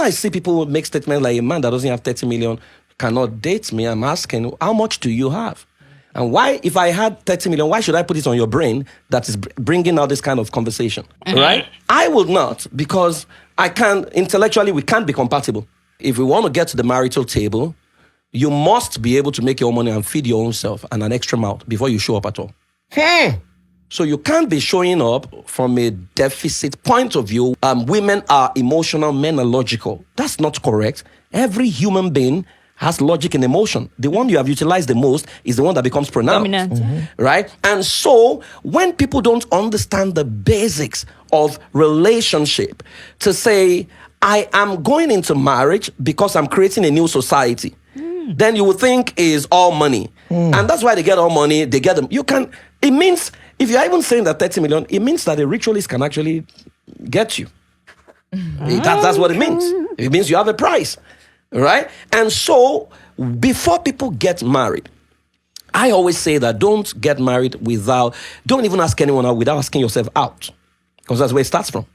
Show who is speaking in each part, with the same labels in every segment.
Speaker 1: I see people make statements like, a man that doesn't have 30 million cannot date me, I'm asking, how much do you have? And why, if I had 30 million, why should I put it on your brain that is bringing out this kind of conversation? Right? I will not, because intellectually, we can't be compatible. If we want to get to the marital table, you must be able to make your own money and feed your own self and an extra mouth before you show up at all. So you can't be showing up from a deficit point of view. Women are emotional, men are logical. That's not correct. Every human being has logic and emotion. The one you have utilized the most is the one that becomes pronounced. Right? And so when people don't understand the basics of relationship, to say, I am going into marriage because I'm creating a new society, then you would think is all money. And that's why they get all money, they get them. It means, if you're even saying that 30 million, it means that a ritualist can actually get you. That's what it means. It means you have a price. Right? And so, before people get married, I always say that don't get married don't even ask anyone out without asking yourself out. Because that's where it starts from.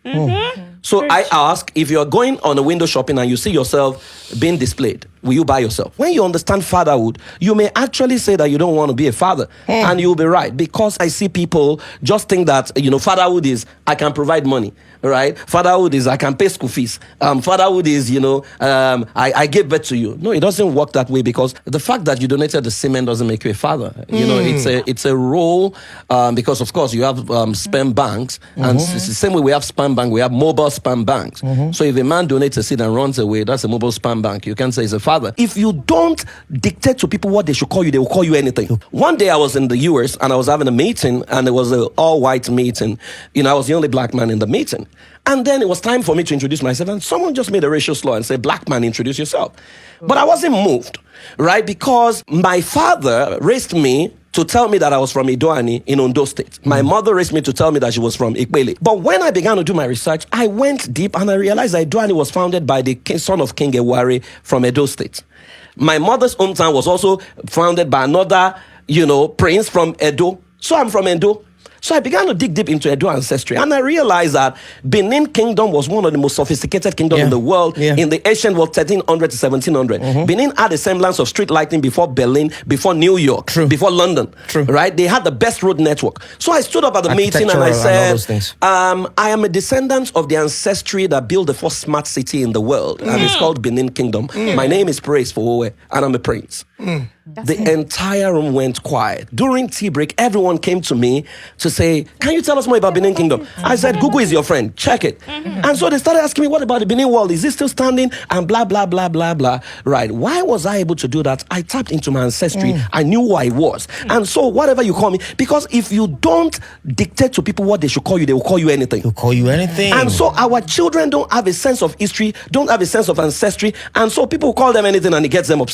Speaker 1: So I ask, if you're going on a window shopping and you see yourself being displayed, will you buy yourself? When you understand fatherhood, you may actually say that you don't want to be a father. And you'll be right. Because I see people just think that, fatherhood is, I can provide money. Right? Fatherhood is, I can pay school fees. Fatherhood is, I gave birth to you. No, it doesn't work that way, because the fact that you donated the semen doesn't make you a father. It's a role, because of course you have sperm banks, and it's the same way we have sperm bank, we have mobile sperm banks. So if a man donates a seed and runs away, that's a mobile sperm bank. You can't say he's a father. If you don't dictate to people what they should call you, they will call you anything. One day I was in the US and I was having a meeting, and it was an all-white meeting. I was the only black man in the meeting. And then it was time for me to introduce myself, and someone just made a racial slur and said, "Black man, introduce yourself." But I wasn't moved, right? Because my father raised me to tell me that I was from Idoani in Ondo State. My mother raised me to tell me that she was from Ikpele. But when I began to do my research, I went deep and I realized that Idoani was founded by the son of King Ewari from Edo State. My mother's hometown was also founded by another, prince from Edo. So I'm from Edo. So I began to dig deep into Edo ancestry, and I realized that Benin Kingdom was one of the most sophisticated kingdoms in the world in the ancient world, 1300 to 1700. Benin had a semblance of street lighting before Berlin, before New York, before London. Right? They had the best road network. So I stood up at the meeting and I said, I am a descendant of the ancestry that built the first smart city in the world, and it's called Benin Kingdom. My name is Praise Fowowe, and I'm a prince. The entire room went quiet. During tea break, everyone came to me to say, "Can you tell us more about Benin Kingdom?" I said, "Google is your friend. Check it." And so they started asking me, "What about the Benin Wall? Is it still standing?" And blah, blah, blah, blah, blah. Right. Why was I able to do that? I tapped into my ancestry. I knew who I was. And so whatever you call me, because if you don't dictate to people what they should call you, they will call you anything.
Speaker 2: They'll call you anything.
Speaker 1: And so our children don't have a sense of history, don't have a sense of ancestry. And so people call them anything and it gets them upset.